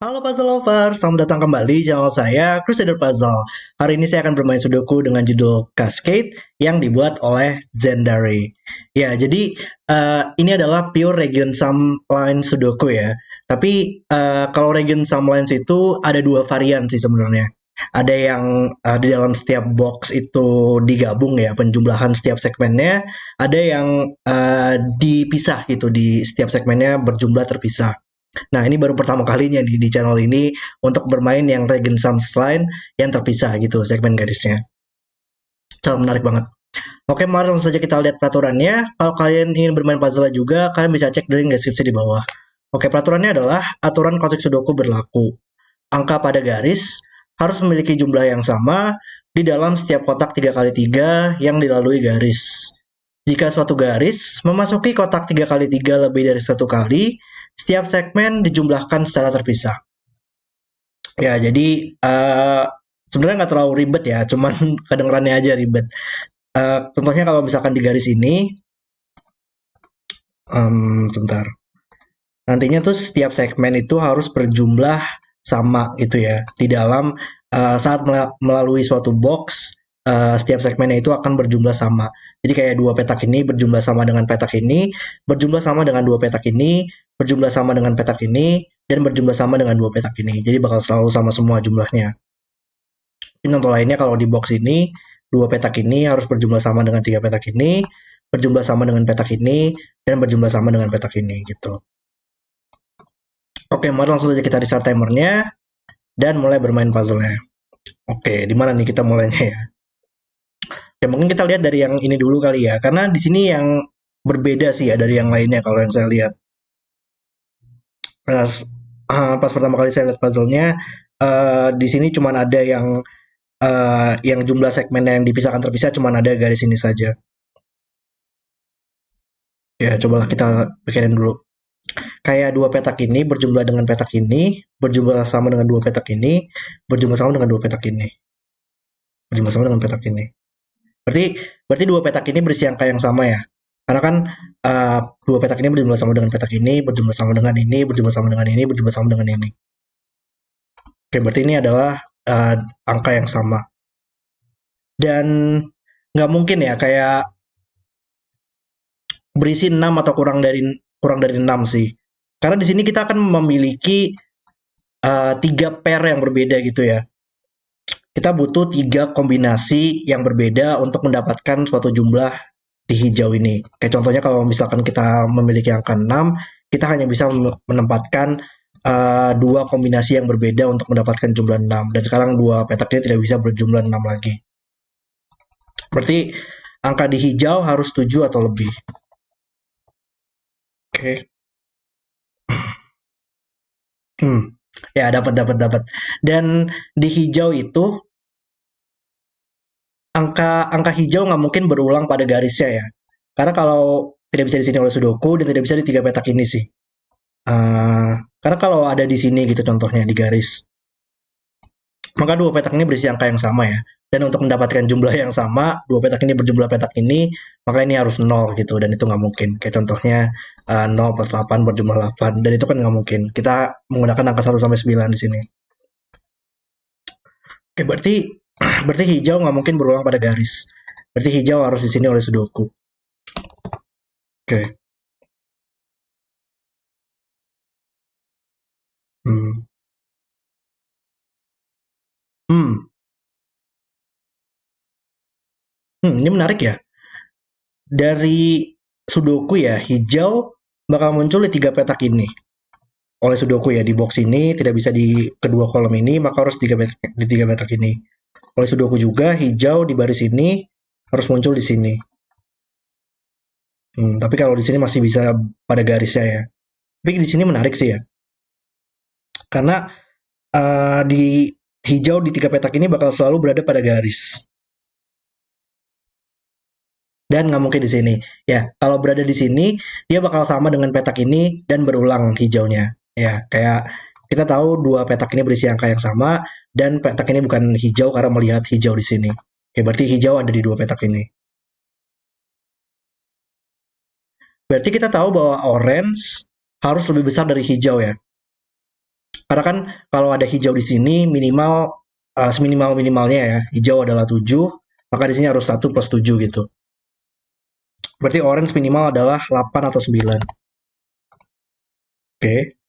Halo Puzzle Lover, selamat datang kembali di channel saya, Crusader Puzzle. Hari ini saya akan bermain Sudoku dengan judul Cascade yang dibuat oleh Zendari. Ya, jadi ini adalah pure region sum line Sudoku ya. Tapi kalau region sum lines itu ada dua varian sih sebenarnya. Ada yang di dalam setiap box itu digabung ya, penjumlahan setiap segmennya. Ada yang dipisah gitu, di setiap segmennya berjumlah terpisah. Nah, ini baru pertama kalinya di channel ini untuk bermain yang Regen Sums line yang terpisah gitu segmen garisnya. Sangat menarik banget. Oke, mari langsung saja kita lihat peraturannya. Kalau kalian ingin bermain puzzle juga, kalian bisa cek dari deskripsi di bawah. Oke, peraturannya adalah aturan konsep Sudoku berlaku. Angka pada garis harus memiliki jumlah yang sama di dalam setiap kotak 3x3 yang dilalui garis. Jika suatu garis memasuki kotak 3x3 lebih dari satu kali, setiap segmen dijumlahkan secara terpisah. Ya, jadi sebenarnya nggak terlalu ribet ya, cuman kedengerannya aja ribet. Contohnya kalau misalkan di garis ini, sebentar. Nantinya tuh setiap segmen itu harus berjumlah sama gitu ya. Di dalam saat melalui suatu box, setiap segmennya itu akan berjumlah sama. Jadi kayak dua petak ini berjumlah sama dengan petak ini, berjumlah sama dengan dua petak ini, berjumlah sama dengan petak ini, dan berjumlah sama dengan dua petak ini. Jadi bakal selalu sama semua jumlahnya. Ini contoh lainnya kalau di box ini, dua petak ini harus berjumlah sama dengan tiga petak ini, berjumlah sama dengan petak ini, dan berjumlah sama dengan petak ini gitu. Oke, mari langsung saja kita restart timernya dan mulai bermain puzzle-nya. Oke, di mana nih kita mulainya ya? Oke, mungkin kita lihat dari yang ini dulu kali ya, karena di sini yang berbeda sih ya dari yang lainnya kalau yang saya lihat. Pas pertama kali saya lihat puzzle-nya, di sini cuma ada yang jumlah segmen yang dipisahkan terpisah cuma ada garis ini saja. Ya, cobalah kita pikirin dulu. Kayak dua petak ini berjumlah dengan petak ini, berjumlah sama dengan dua petak ini, berjumlah sama dengan dua petak ini, berjumlah sama dengan petak ini. Berarti berarti dua petak ini berisi angka yang sama ya. Karena kan dua petak ini berjumlah sama dengan petak ini, berjumlah sama dengan ini, berjumlah sama dengan ini, berjumlah sama dengan ini. Oke, berarti ini adalah angka yang sama. Dan nggak mungkin ya kayak berisi 6 atau kurang dari 6 sih. Karena di sini kita akan memiliki tiga pair yang berbeda gitu ya. Kita butuh tiga kombinasi yang berbeda untuk mendapatkan suatu jumlah di hijau ini. Kayak contohnya kalau misalkan kita memiliki angka 6, kita hanya bisa menempatkan dua kombinasi yang berbeda untuk mendapatkan jumlah 6. Dan sekarang dua petak ini tidak bisa berjumlah 6 lagi. Berarti angka di hijau harus 7 atau lebih. Oke. Ya, dapat. Dan di hijau itu angka hijau nggak mungkin berulang pada garisnya ya. Karena kalau tidak bisa di sini oleh Sudoku dan tidak bisa di tiga petak ini sih. Uh, karena kalau ada di sini gitu contohnya di garis, maka dua petak ini berisi angka yang sama ya. Dan untuk mendapatkan jumlah yang sama, dua petak ini berjumlah petak ini, maka ini harus 0 gitu. Dan itu nggak mungkin. Kayak contohnya 0 plus 8 berjumlah 8. Dan itu kan nggak mungkin. Kita menggunakan angka 1 sampai 9 di sini. Oke, berarti berarti hijau nggak mungkin berulang pada garis. Berarti hijau harus di sini oleh Sudoku. Oke. Hmm. Hmm. Ini menarik ya. Dari Sudoku ya, hijau bakal muncul di tiga petak ini. Oleh Sudoku ya, di box ini tidak bisa di kedua kolom ini, maka harus di tiga petak ini. Oleh Sudoku juga, hijau di baris ini harus muncul di sini. Tapi kalau di sini masih bisa pada garisnya ya. Tapi di sini menarik sih ya. Karena di hijau di tiga petak ini bakal selalu berada pada garis. Dan nggak mungkin di sini. Ya, kalau berada di sini, dia bakal sama dengan petak ini dan berulang hijaunya. Ya, kayak kita tahu dua petak ini berisi angka yang sama, dan petak ini bukan hijau karena melihat hijau di sini. Oke, berarti hijau ada di dua petak ini. Berarti kita tahu bahwa orange harus lebih besar dari hijau ya. Karena kan kalau ada hijau di sini minimal seminimal-minimalnya ya, hijau adalah 7, maka di sini harus 1 plus 7 gitu. Berarti orange minimal adalah 8 atau 9. Oke.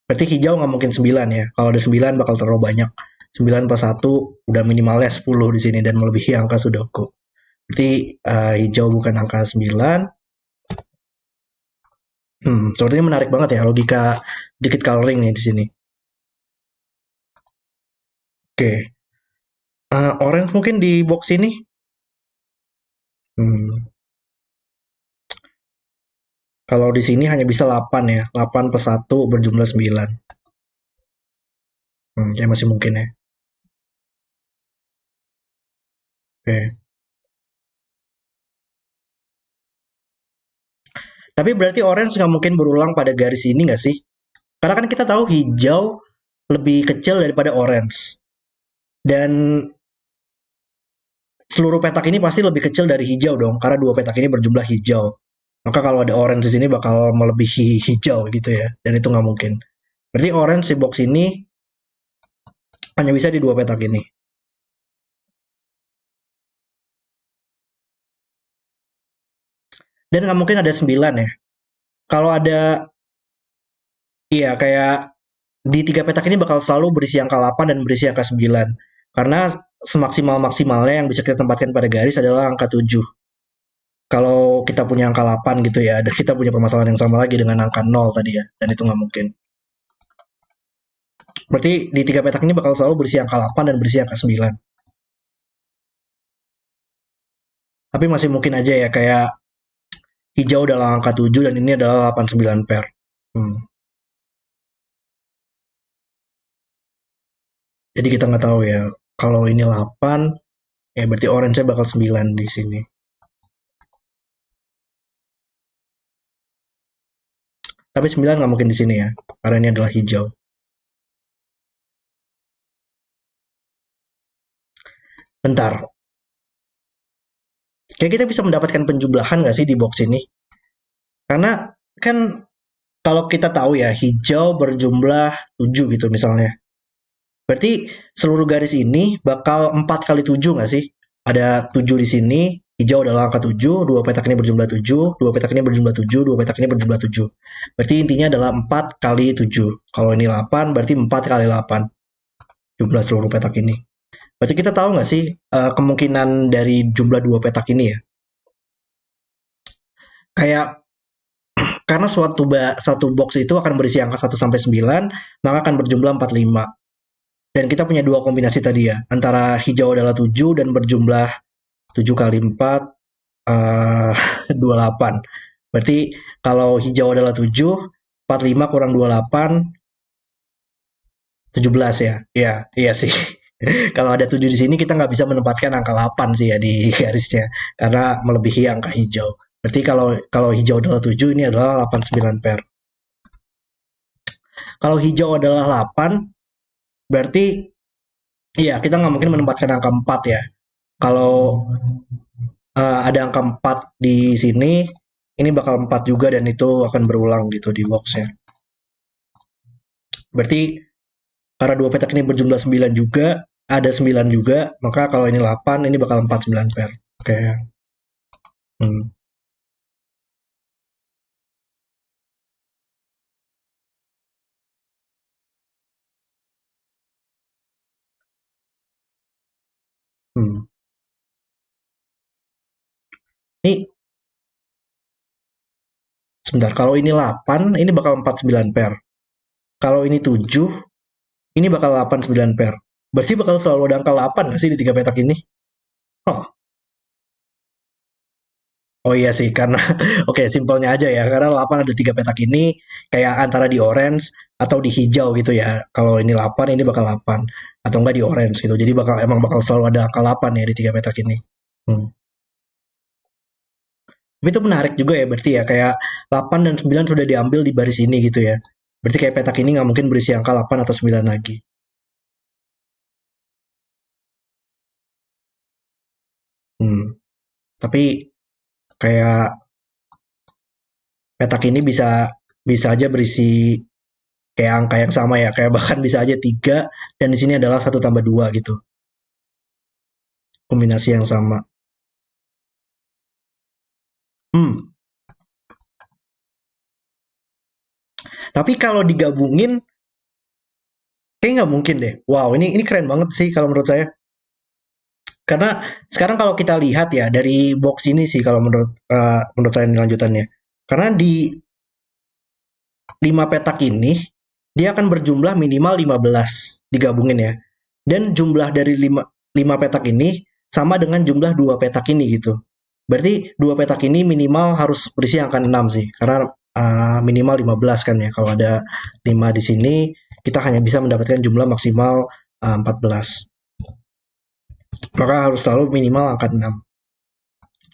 Berarti hijau nggak mungkin 9 ya. Kalau ada 9 bakal terlalu banyak. 9 plus 1 udah minimalnya 10 di sini dan melebihi angka Sudoku. Berarti hijau bukan angka 9. Sepertinya menarik banget ya logika dikit coloring nih di sini. Oke. Orange mungkin di box ini. Hmm, Kalau di sini hanya bisa 8 ya. 8 plus 1 berjumlah 9. Kayak masih mungkin ya. Oke. Tapi berarti orange nggak mungkin berulang pada garis ini nggak sih? Karena kan kita tahu hijau lebih kecil daripada orange. Dan seluruh petak ini pasti lebih kecil dari hijau dong, karena dua petak ini berjumlah hijau. Maka kalau ada orange di sini bakal melebihi hijau gitu ya, dan itu nggak mungkin. Berarti orange di box ini hanya bisa di dua petak ini. Dan nggak mungkin ada 9 ya. Kalau ada, iya kayak di tiga petak ini bakal selalu berisi angka 8 dan berisi angka 9. Karena semaksimal-maksimalnya yang bisa kita tempatkan pada garis adalah angka 7. Kalau kita punya angka 8 gitu ya, dan kita punya permasalahan yang sama lagi dengan angka 0 tadi ya, dan itu nggak mungkin. Berarti di tiga petak ini bakal selalu berisi angka 8 dan berisi angka 9. Tapi masih mungkin aja ya, kayak hijau adalah angka 7 dan ini adalah 89 pair. Hmm. Jadi kita nggak tahu ya, kalau ini 8, ya berarti orange-nya bakal 9 di sini. Tapi 9 nggak mungkin di sini ya, karena ini adalah hijau. Bentar, kayak kita bisa mendapatkan penjumlahan nggak sih di box ini? Karena kan kalau kita tahu ya, hijau berjumlah 7 gitu misalnya. Berarti seluruh garis ini bakal 4 kali 7 nggak sih? Ada 7 di sini, hijau adalah angka 7, dua petak ini berjumlah 7, dua petak ini berjumlah 7, dua petak ini berjumlah 7. Berarti intinya adalah 4 kali 7. Kalau ini 8, berarti 4 kali 8 jumlah seluruh petak ini. Berarti kita tahu nggak sih kemungkinan dari jumlah dua petak ini ya? Kayak karena satu box itu akan berisi angka 1 sampai 9, maka akan berjumlah 45. Dan kita punya dua kombinasi tadi ya, antara hijau adalah 7 dan berjumlah 7 kali 4, 28. Berarti kalau hijau adalah 7, 45 kurang 28, 17 ya. Iya, iya sih. Kalau ada 7 di sini kita nggak bisa menempatkan angka 8 sih ya di garisnya, karena melebihi angka hijau. Berarti kalau kalau hijau adalah 7, ini adalah 89 pair. Kalau hijau adalah 8, berarti iya kita nggak mungkin menempatkan angka 4 ya. Kalau ada angka 4 di sini, ini bakal 4 juga dan itu akan berulang gitu di boxnya. Berarti karena dua petak ini berjumlah 9 juga, ada 9 juga, maka kalau ini 8, ini bakal 49 pair. Oke. Hmm. Hmm. Ini sebentar, kalau ini 8, ini bakal 49 pair. Kalau ini 7, ini bakal 89 pair. Berarti bakal selalu ada angka 8 nggak sih di tiga petak ini? Oh, oh iya sih, karena oke simpelnya aja ya, karena 8 ada tiga petak ini, kayak antara di orange atau di hijau gitu ya. Kalau ini 8, ini bakal 8. Atau enggak di orange gitu. Jadi emang bakal selalu ada angka 8 ya di tiga petak ini. Hmm. Tapi itu menarik juga ya berarti ya, kayak 8 dan 9 sudah diambil di baris ini gitu ya. Berarti kayak petak ini nggak mungkin berisi angka 8 atau 9 lagi. Hmm. Tapi kayak petak ini bisa bisa aja berisi kayak angka yang sama ya, kayak bahkan bisa aja 3 dan di sini adalah 1 tambah 2 gitu. Kombinasi yang sama. Hmm, tapi kalau digabungin kayak nggak mungkin deh. Wow, ini keren banget sih kalau menurut saya. Karena sekarang kalau kita lihat ya dari box ini sih kalau menurut saya ini lanjutannya. Karena di 5 petak ini dia akan berjumlah minimal 15 digabungin ya. Dan jumlah dari 5 petak ini sama dengan jumlah 2 petak ini gitu. Berarti 2 petak ini minimal harus berisi angka 6 sih. Karena minimal 15 kan ya. Kalau ada 5 di sini kita hanya bisa mendapatkan jumlah maksimal 14. Maka harus selalu minimal angka 6.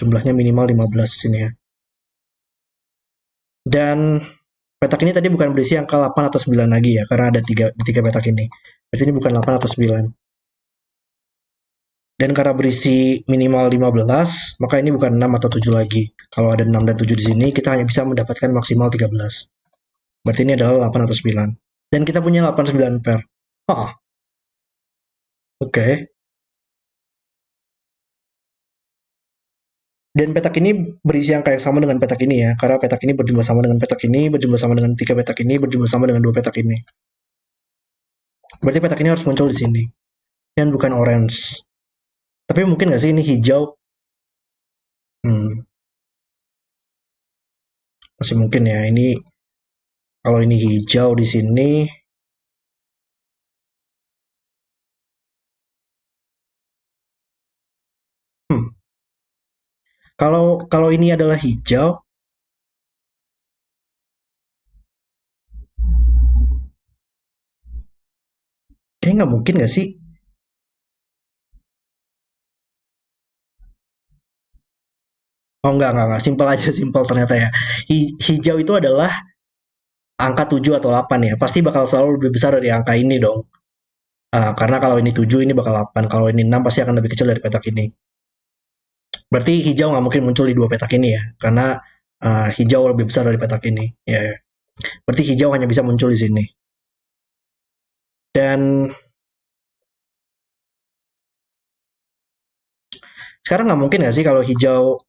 Jumlahnya minimal 15 di sini ya. Dan petak ini tadi bukan berisi angka 8 atau 9 lagi ya, karena ada di 3 petak ini. Berarti ini bukan 8 atau 9. Dan karena berisi minimal 15, maka ini bukan 6 atau 7 lagi. Kalau ada 6 dan 7 di sini, kita hanya bisa mendapatkan maksimal 13. Berarti ini adalah 8 atau 9. Dan kita punya 8 9 pair. Oh, oke. Okay. Dan petak ini berisi angka yang sama dengan petak ini ya, karena petak ini berjumlah sama dengan petak ini, berjumlah sama dengan 3 petak ini, berjumlah sama dengan 2 petak ini. Berarti petak ini harus muncul di sini. Dan bukan orange. Tapi mungkin nggak sih ini hijau? Masih mungkin ya. Ini kalau ini hijau di sini, hmm, kalau kalau ini adalah hijau, kayaknya nggak mungkin nggak sih? Oh nggak, simpel aja, simpel ternyata ya. Hijau itu adalah angka 7 atau 8 ya. Pasti bakal selalu lebih besar dari angka ini dong. Karena kalau ini 7 ini bakal 8. Kalau ini 6 pasti akan lebih kecil dari petak ini. Berarti hijau nggak mungkin muncul di 2 petak ini ya. Karena hijau lebih besar dari petak ini. Ya, ya. Berarti hijau hanya bisa muncul di sini. Dan sekarang nggak mungkin nggak sih kalau hijau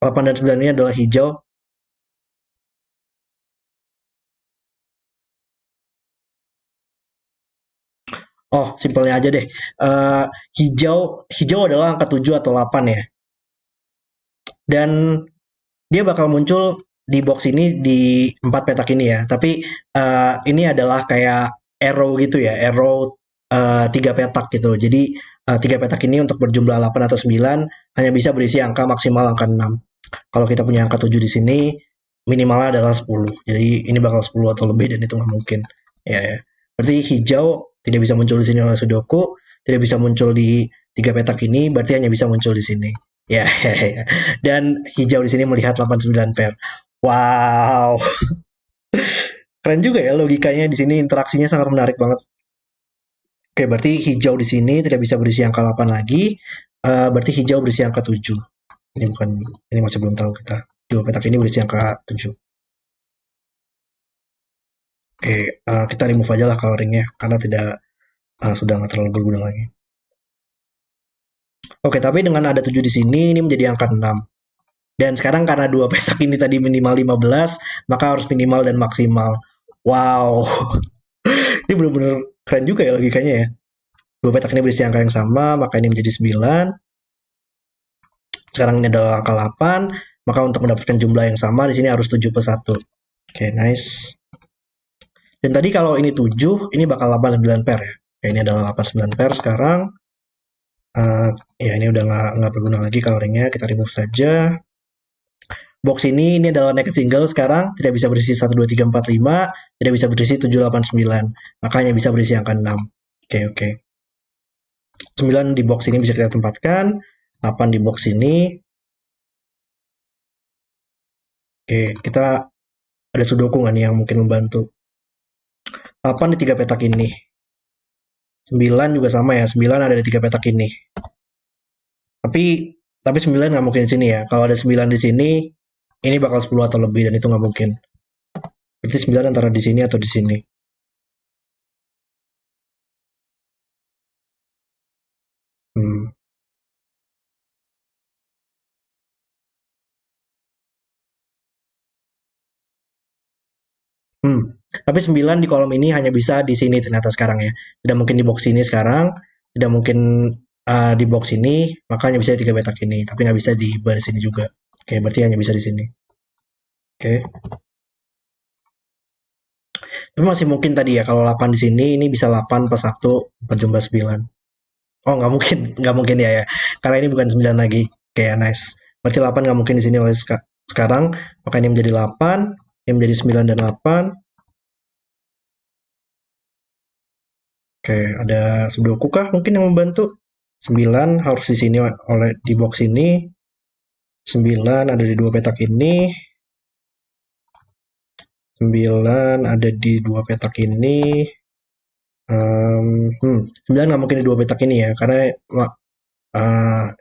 8 dan 9 ini adalah hijau. Oh, simpelnya aja deh. Hijau adalah angka 7 atau 8 ya. Dan dia bakal muncul di box ini di 4 petak ini ya. Tapi ini adalah kayak arrow gitu ya, arrow 3 petak gitu. Jadi 3 petak ini untuk berjumlah 8 atau 9 hanya bisa berisi angka maksimal angka 6. Kalau kita punya angka 7 di sini, minimalnya adalah 10. Jadi ini bakal 10 atau lebih dan itu nggak mungkin. Ya, ya. Berarti hijau tidak bisa muncul di sini oleh Sudoku, tidak bisa muncul di 3 petak ini, berarti hanya bisa muncul di sini. Ya, ya, ya. Dan hijau di sini melihat 89 pair. Wow, keren juga ya logikanya di sini, interaksinya sangat menarik banget. Oke, berarti hijau di sini tidak bisa berisi angka 8 lagi. Berarti hijau berisi angka 7. Ini masih belum tahu kita. Dua petak ini berisi angka 7. Oke, kita remove aja lah coloringnya karena tidak sudah nggak terlalu berguna lagi. Oke, tapi dengan ada 7 di sini, ini menjadi angka 6. Dan sekarang karena dua petak ini tadi minimal 15, maka harus minimal dan maksimal. Wow, ini benar-benar keren juga ya logikanya ya. Dua petak ini berisi angka yang sama, maka ini menjadi 9. Sekarang ini adalah angka 8, maka untuk mendapatkan jumlah yang sama, di sini harus 7 plus 1. Oke, nice. Dan tadi kalau ini 7, ini bakal 8 9 pair ya. Oke, ini adalah 8 9 pair sekarang. Ya ini udah nggak berguna lagi coloringnya, kita remove saja. Box ini adalah naked single sekarang, tidak bisa berisi 1, 2, 3, 4, 5, tidak bisa berisi 7, 8, 9. Makanya bisa berisi angka 6. Oke, oke. 9 di box ini bisa kita tempatkan, 8 di box ini. Oke, kita ada Sudoku nggak nih yang mungkin membantu? 8 di 3 petak ini. 9 juga sama ya, 9 ada di 3 petak ini. Tapi 9 nggak mungkin di sini ya. Kalau ada 9 di sini, ini bakal 10 atau lebih dan itu nggak mungkin. Berarti 9 antara di sini atau di sini. Tapi 9 di kolom ini hanya bisa di sini ternyata sekarang ya. Tidak mungkin di box ini sekarang, tidak mungkin di box ini, maka hanya bisa di 3 petak ini. Tapi nggak bisa di baris ini juga. Oke, berarti hanya bisa di sini. Oke. Tapi masih mungkin tadi ya, kalau 8 di sini, ini bisa 8 plus 1 berjumlah 9. Oh, nggak mungkin. Nggak mungkin ya ya. Karena ini bukan 9 lagi. Oke, nice. Berarti 8 nggak mungkin di sini oleh sekarang. Maka ini menjadi 8. Ini menjadi 9 dan 8. Oke, ada Sudoku kah mungkin yang membantu? 9 harus di sini oleh di box ini. 9 ada di dua petak ini. 9 ada di dua petak ini. 9 nggak mungkin di dua petak ini ya, karena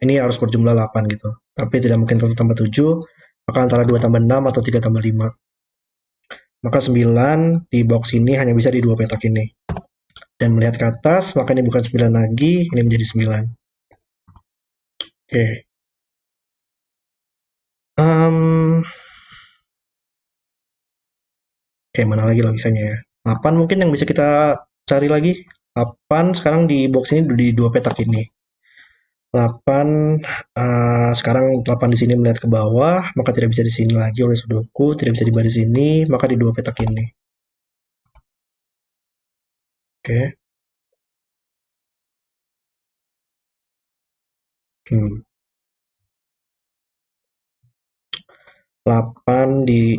ini harus berjumlah 8 gitu. Tapi tidak mungkin 1 tambah 7, maka antara 2 tambah 6 atau 3 tambah 5. Maka 9 di box ini hanya bisa di dua petak ini. Dan melihat ke atas, maka ini bukan 9 lagi, ini menjadi 9. Oke. Oke, mana lagi logikanya ya? 8 mungkin yang bisa kita cari lagi. 8 sekarang di box ini di dua petak ini. 8 sekarang 8 di sini melihat ke bawah, maka tidak bisa di sini lagi oleh Sudoku, tidak bisa di baris ini, maka di dua petak ini. Oke. Hmm. 8 di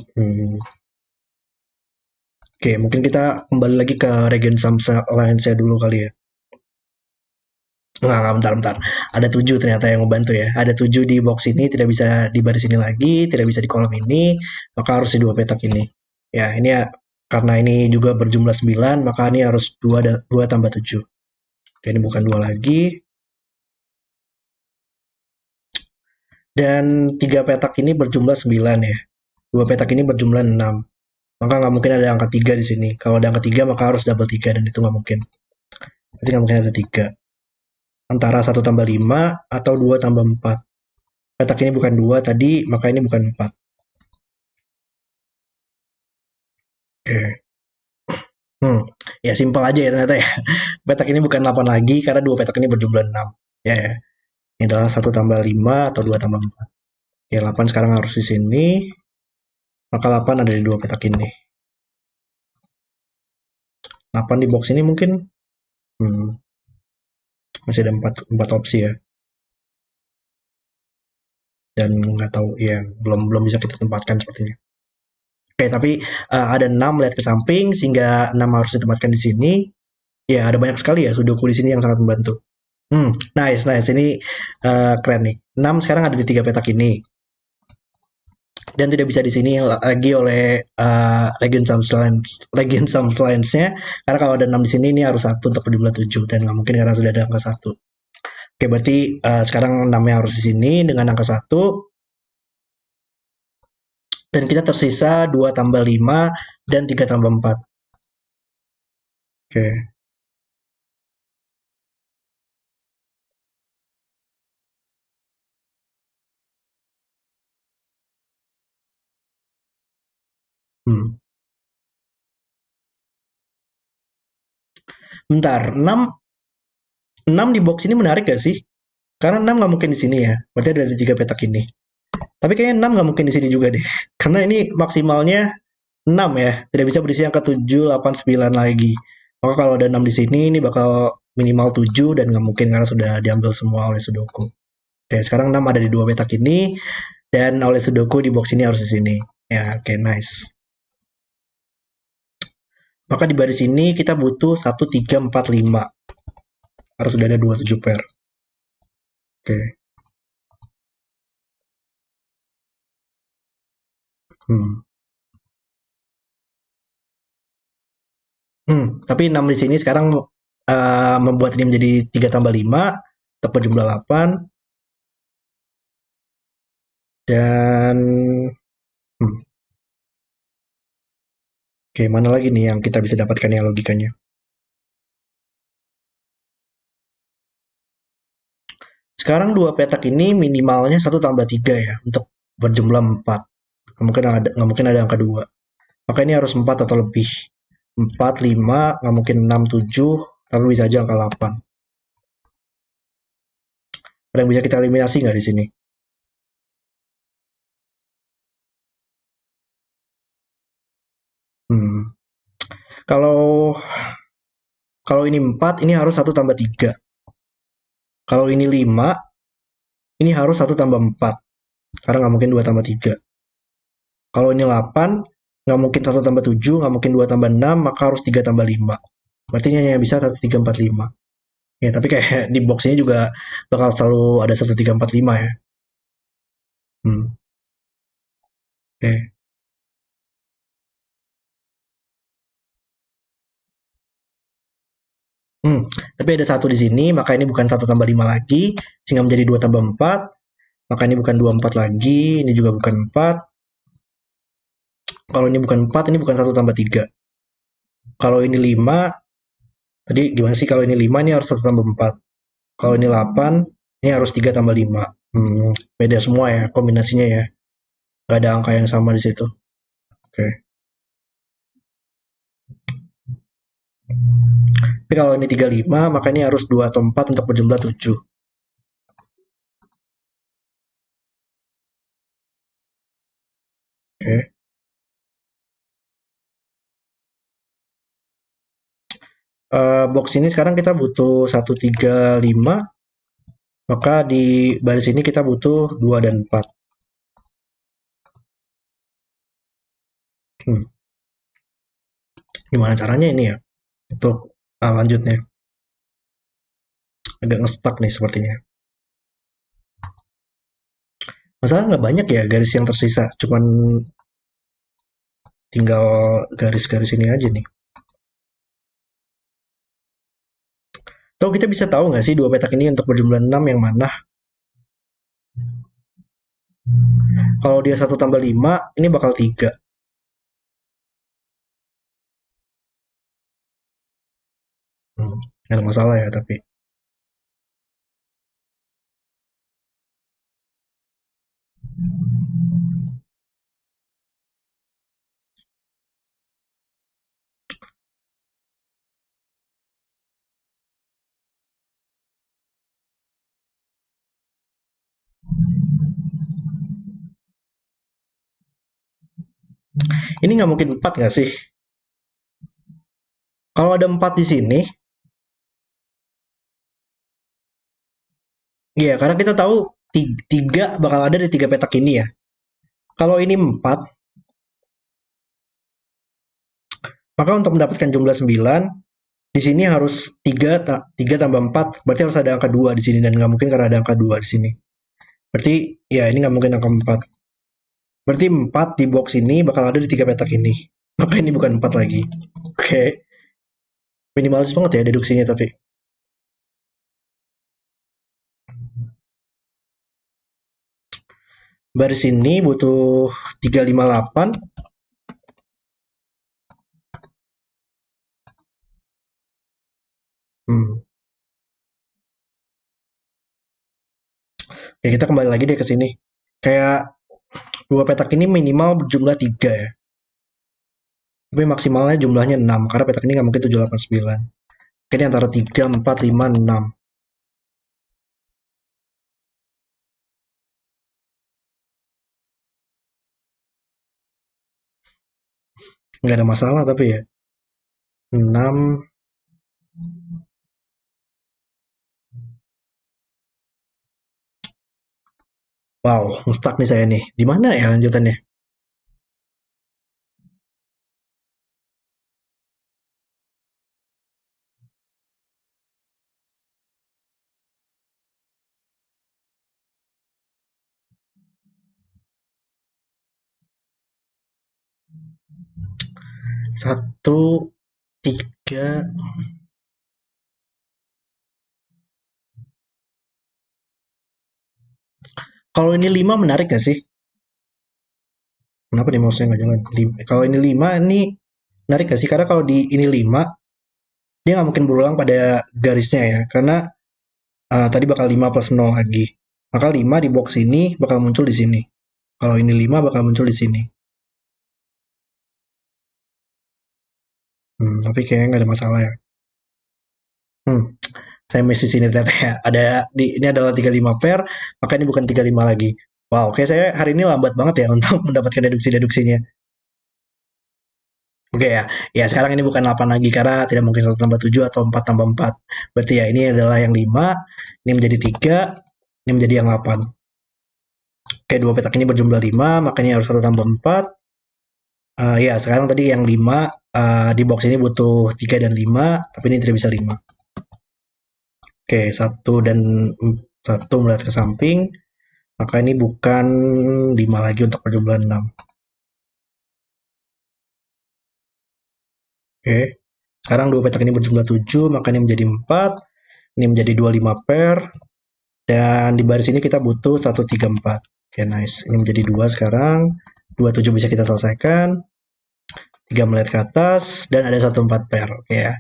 Oke, mungkin kita kembali lagi ke regen Alliance dulu kali ya. Enggak, bentar, bentar. Ada 7 ternyata yang membantu ya. Ada 7 di box ini, tidak bisa di baris ini lagi, tidak bisa di kolom ini, maka harus di dua petak ini. Ya, ini ya, karena ini juga berjumlah 9, maka ini harus 2 tambah 7. Oke, ini bukan 2 lagi. Dan 3 petak ini berjumlah 9 ya. 2 petak ini berjumlah 6. Maka nggak mungkin ada angka 3 di sini. Kalau ada angka 3, maka harus double 3, dan itu nggak mungkin. Berarti nggak mungkin ada 3. Antara 1 tambah 5 atau 2 tambah 4. Petak ini bukan 2 tadi, maka ini bukan 4. Oke. Ya simpel aja ya ternyata ya. Petak ini bukan 8 lagi karena dua petak ini berjumlah 6. Ya, ya. Ini adalah 1 tambah 5 atau 2 tambah 4. Ya, 8 sekarang harus di sini. Maka 8 ada di dua petak ini. 8 di box ini mungkin masih ada 4 opsi ya. Dan nggak tahu ya, belum bisa kita tempatkan sepertinya. Oke, tapi ada 6 lihat ke samping sehingga 6 harus ditempatkan di sini. Ya, ada banyak sekali ya Sudoku di sini yang sangat membantu. Nice, nice. Ini keren nih. 6 sekarang ada di 3 petak ini. Dan tidak bisa di sini lagi oleh Legend Sums Lines-nya. Karena kalau ada 6 di sini, ini harus 1 untuk berjumlah 7. Dan nggak mungkin karena sudah ada angka 1. Oke, berarti sekarang 6-nya harus di sini dengan angka 1. Dan kita tersisa 2 tambah 5 dan 3 tambah 4. Oke. Bentar, 6 di box ini menarik gak sih? Karena 6 nggak mungkin di sini ya. Berarti ada di 3 petak ini. Tapi kayaknya 6 nggak mungkin di sini juga deh. Karena ini maksimalnya 6 ya. Tidak bisa berisi angka 7, 8, 9 lagi. Maka kalau ada 6 di sini, ini bakal minimal 7 dan nggak mungkin karena sudah diambil semua oleh Sudoku. Oke, sekarang 6 ada di dua petak ini. Dan oleh Sudoku di box ini harus di sini. Ya, oke, nice. Maka di baris ini kita butuh 1, 3, 4, 5. Harus sudah ada 27 pair. Oke. Tapi 6 di sini sekarang membuat ini menjadi 3 tambah 5 untuk berjumlah 8. Dan oke, mana lagi nih yang kita bisa dapatkan ya logikanya? Sekarang dua petak ini minimalnya 1 tambah 3 ya untuk berjumlah 4. Nggak mungkin ada angka 2. Maka ini harus 4 atau lebih. 4, 5, nggak mungkin 6, 7, tapi bisa aja angka 8. Ada yang bisa kita eliminasi nggak di sini? Hmm. Kalau kalau ini 4, ini harus satu tambah 3. Kalau ini 5, ini harus satu tambah 4. Karena nggak mungkin 2 tambah 3. Kalau ini 8, nggak mungkin satu tambah 7, nggak mungkin 2 tambah 6, maka harus 3 tambah 5. Berarti ini hanya bisa 1, 3, 4, 5. Ya, tapi kayak di box ini juga bakal selalu ada 1, 3, 4, 5 ya. Hmm. Oke. Hmm. Tapi ada satu di sini, maka ini bukan 1 tambah 5 lagi, sehingga menjadi 2 tambah 4. Maka ini bukan 2, 4 lagi, ini juga bukan 4. Kalau ini bukan 4, ini bukan 1 tambah 3. Kalau ini 5, tadi gimana sih? Kalau ini 5, ini harus 1 tambah 4. Kalau ini 8, ini harus 3 tambah 5. Beda semua ya kombinasinya ya. Gak ada angka yang sama di situ. Oke. Tapi kalau ini 35, maka ini harus 2 atau 4 untuk berjumlah 7. Oke. Box ini sekarang kita butuh 135, maka di baris ini kita butuh 2 dan 4. Hmm. Gimana caranya ini ya? Untuk lanjutnya. Agak ngestak nih sepertinya. Masalah nggak banyak ya garis yang tersisa. Cuman tinggal garis-garis ini aja nih. Atau kita bisa tahu nggak sih dua petak ini untuk berjumlah 6 yang mana? Kalau dia satu tambah 5, ini bakal 3. Nggak ada masalah ya tapi. Ini nggak mungkin 4 nggak sih? Kalau ada 4 di sini, iya karena kita tahu 3 bakal ada di 3 petak ini ya. Kalau ini 4, maka untuk mendapatkan jumlah 9, di sini harus 3 tambah 4, berarti harus ada angka 2 di sini dan nggak mungkin karena ada angka 2 di sini. Berarti ya ini nggak mungkin angka 4. Berarti 4 di box ini bakal ada di 3 petak ini. Maka ini bukan 4 lagi. Oke, minimalis banget ya deduksinya tapi. Baris ini butuh 358. Hmm. Ya kita kembali lagi deh ke sini. Kayak dua petak ini minimal berjumlah 3 ya. Tapi maksimalnya jumlahnya 6 karena petak ini nggak mungkin 7, 8, 9. Ini antara 3, 4, 5, 6. Nggak ada masalah tapi ya. 6. Wow, stuck nih saya nih. Di mana ya lanjutannya? Satu, tiga. Kalau ini 5 menarik gak sih? Kenapa nih mouse-nya nggak jalan? Kalau ini 5, ini menarik gak sih? Karena kalau di ini 5, dia nggak mungkin berulang pada garisnya ya. Karena tadi bakal 5 plus 0 lagi. Maka 5 di box ini bakal muncul di sini. Kalau ini 5 bakal muncul di sini. Tapi kayaknya nggak ada masalah ya. Hmm, saya miss di sini ternyata ya. Ini adalah 35 pair, maka ini bukan 35 lagi. Wow, oke saya hari ini lambat banget ya untuk mendapatkan deduksi-deduksinya. Oke ya. Ya, sekarang ini bukan 8 lagi karena tidak mungkin 1 tambah 7 atau 4 tambah 4. Berarti ya ini adalah yang 5, ini menjadi 3, ini menjadi yang 8. Oke, dua petak ini berjumlah 5, makanya harus 1 tambah 4. Ya, sekarang tadi yang 5 di box ini butuh 3 dan 5, tapi ini tidak bisa 5. Oke, 1 melihat ke samping, maka ini bukan 5 lagi untuk berjumlah 6. Oke, sekarang dua petak ini berjumlah 7, maka ini menjadi 4, ini menjadi 25 pair, dan di baris ini kita butuh 1, 3, 4. Oke, nice. Ini menjadi 2 sekarang, 27 bisa kita selesaikan, 3 melihat ke atas, dan ada 1, 4 pair. Oke ya.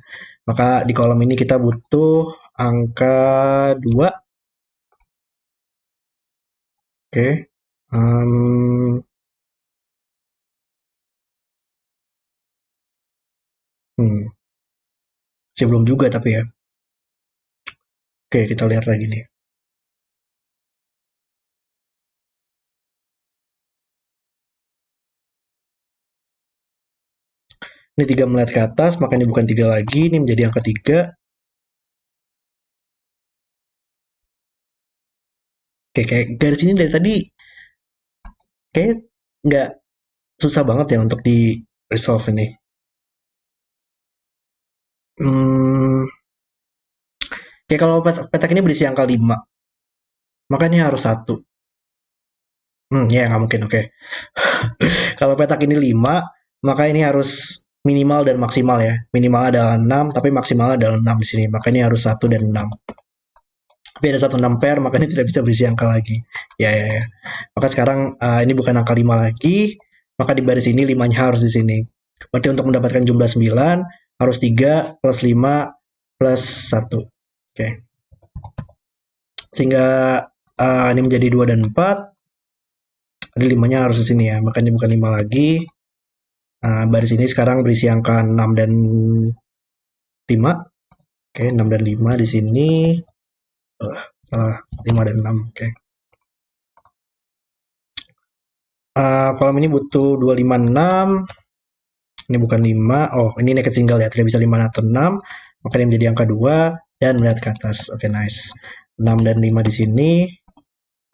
Maka di kolom ini kita butuh angka 2. Oke. Um, hmm, Masih belum juga tapi ya. Oke, kita lihat lagi nih. Ini 3 melihat ke atas, maka ini bukan 3 lagi, ini menjadi angka 3. Oke, kayak garis ini dari tadi kayak nggak susah banget ya untuk di resolve ini. Hmm, Kayak kalau petak ini berisi angka 5, maka ini harus 1. Ya nggak mungkin, oke. Kalau petak ini 5, maka ini harus minimal dan maksimal ya. Minimal adalah 6, tapi maksimal adalah 6 di sini. Maka ini harus 1 dan 6. Tapi ada 1 6 pair, maka ini tidak bisa berisi angka lagi. Ya, ya, ya. Maka sekarang ini bukan angka 5 lagi, maka di baris ini 5-nya harus di sini. Berarti untuk mendapatkan jumlah 9, harus 3 plus 5 plus 1. Oke. Sehingga ini menjadi 2 dan 4. Jadi 5-nya harus di sini ya, maka ini bukan 5 lagi. Baris ini sekarang berisi angka 6 dan 5. Oke, 6 dan 5 di sini. Salah, 5 dan 6. Oke. Kolom ini butuh 2, 5, 6. Ini bukan 5. Oh, ini naked single ya, tidak bisa 5 atau 6. Maka ini menjadi angka 2 dan melihat ke atas. Oke, nice. 6 dan 5 di sini.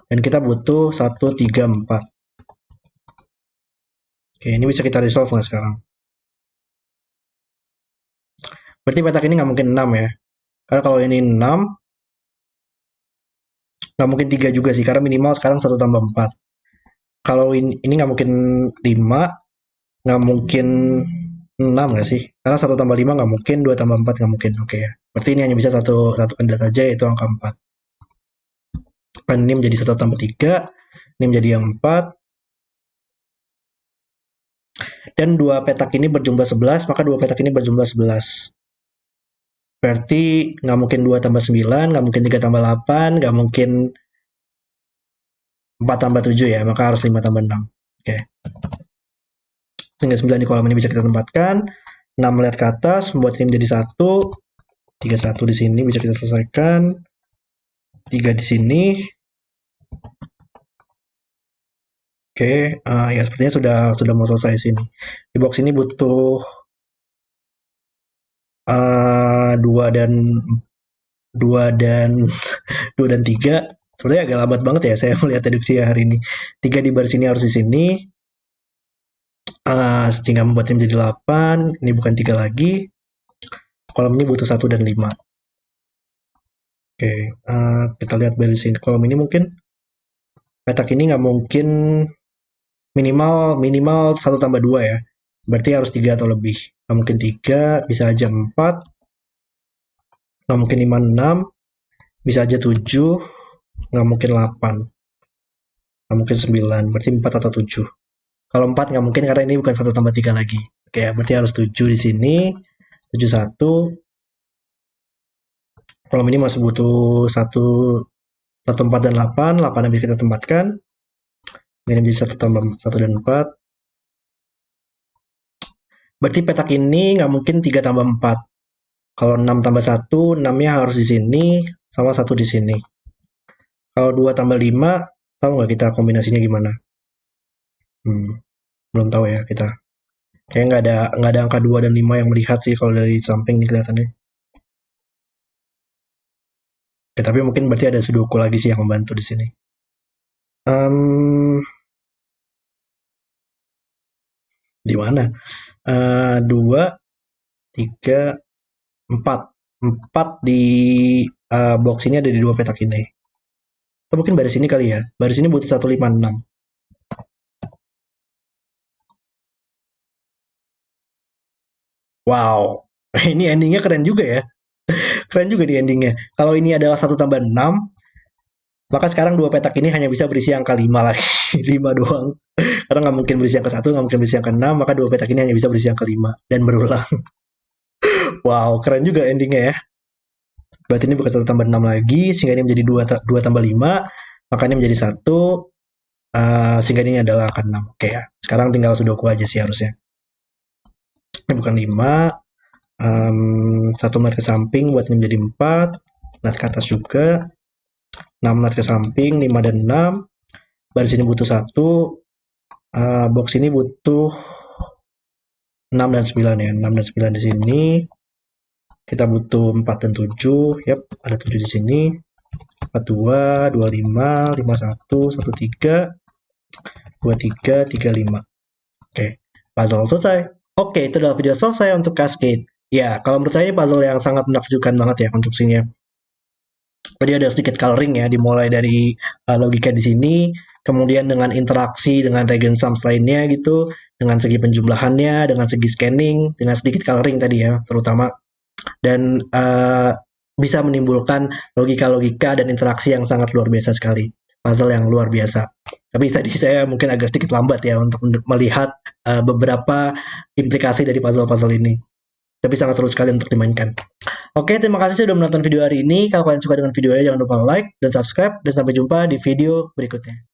Dan kita butuh 1, 3, 4. Oke, ini bisa kita resolve nggak sekarang? Berarti petak ini nggak mungkin 6 ya. Karena kalau ini 6, nggak mungkin 3 juga sih. Karena minimal sekarang 1 tambah 4. Kalau ini nggak mungkin 5, nggak mungkin 6 nggak sih? Karena 1 tambah 5 nggak mungkin, 2 tambah 4 nggak mungkin. Oke ya. Berarti ini hanya bisa satu kandidat saja, yaitu angka 4. Dan ini menjadi 1 tambah 3, ini menjadi yang 4. Dan dua petak ini berjumlah 11, maka dua petak ini berjumlah 11. Berarti nggak mungkin 2 tambah 9, nggak mungkin 3 tambah 8, nggak mungkin 4 tambah 7 ya, maka harus 5 tambah 6. Oke. Sehingga 9 di kolom ini bisa kita tempatkan. 6 melihat ke atas, membuat ini menjadi 1. 3, 1 di sini bisa kita selesaikan. 3 di sini. Oke, ya sepertinya sudah mau selesai sini. Di box ini butuh 2 dan 2 dan 2 dan 3. Sebenarnya agak lambat banget ya saya melihat deduksi hari ini. 3 di baris ini harus di sini. Sehingga membuatnya menjadi 8. Ini bukan 3 lagi. Kolom ini butuh 1 dan 5. Oke, kita lihat baris ini. Kolom ini mungkin petak ini nggak mungkin minimal 1 tambah 2 ya. Berarti harus 3 atau lebih. Nggak mungkin 3, bisa aja 4. Nggak mungkin 5, 6. Bisa aja 7. Nggak mungkin 8. Nggak mungkin 9. Berarti 4 atau 7. Kalau 4 nggak mungkin karena ini bukan 1 tambah 3 lagi. Oke, berarti harus 7 di sini. 7, 1. Kolom ini masih butuh 1, 1, 4, dan 8. 8 yang bisa kita tempatkan. Ini menjadi 1 tambah 1 dan 4. Berarti petak ini nggak mungkin 3 tambah 4. Kalau 6 tambah 1, 6-nya harus di sini, sama 1 di sini. Kalau 2 tambah 5, tahu nggak kita kombinasinya gimana? Belum tahu ya kita. Kayaknya nggak ada angka 2 dan 5 yang melihat sih kalau dari samping nih kelihatannya. Ya, tapi mungkin berarti ada sudoku lagi sih yang membantu di sini. Di mana? 2, 3, 4. 4 di box ini ada di 2 petak ini. Atau mungkin baris ini kali ya. Baris ini butuh 156. Wow. Ini endingnya keren juga ya. Keren juga di endingnya. Kalau ini adalah 1 tambah 6, maka sekarang 2 petak ini hanya bisa berisi angka 5 lagi. 5 doang. Karena nggak mungkin berisi angka 1, nggak mungkin berisi angka 6, maka 2 petak ini hanya bisa berisi angka 5. Dan berulang. Wow, keren juga endingnya ya. Berarti ini bukan 1 tambah 6 lagi, sehingga ini menjadi 2 tambah 5, maka ini menjadi 1, sehingga ini adalah angka 6. Oke ya, sekarang tinggal sudoku aja sih harusnya. Ini bukan 5, 1 melihat ke samping buat ini menjadi 4, melihat ke atas juga, 6 melihat ke samping, 5 dan 6, baris ini butuh 1, box ini butuh 6 dan 9 ya, 6 dan 9 di sini, kita butuh 4 dan 7, yap, ada 7 di sini, 42, 25, 51, 13, 23, 35. Oke, puzzle selesai. Oke, itu adalah video selesai untuk Cascade. Ya, kalau menurut saya ini puzzle yang sangat menakjubkan banget ya konstruksinya. Tadi ada sedikit coloring ya, dimulai dari logika di sini, kemudian dengan interaksi dengan regen sums lainnya gitu, dengan segi penjumlahannya, dengan segi scanning, dengan sedikit coloring tadi ya, terutama. Dan bisa menimbulkan logika-logika dan interaksi yang sangat luar biasa sekali. Puzzle yang luar biasa. Tapi tadi saya mungkin agak sedikit lambat ya untuk melihat beberapa implikasi dari puzzle-puzzle ini. Tapi sangat seru sekali untuk dimainkan. Oke, terima kasih sudah menonton video hari ini. Kalau kalian suka dengan videonya, jangan lupa like dan subscribe. Dan sampai jumpa di video berikutnya.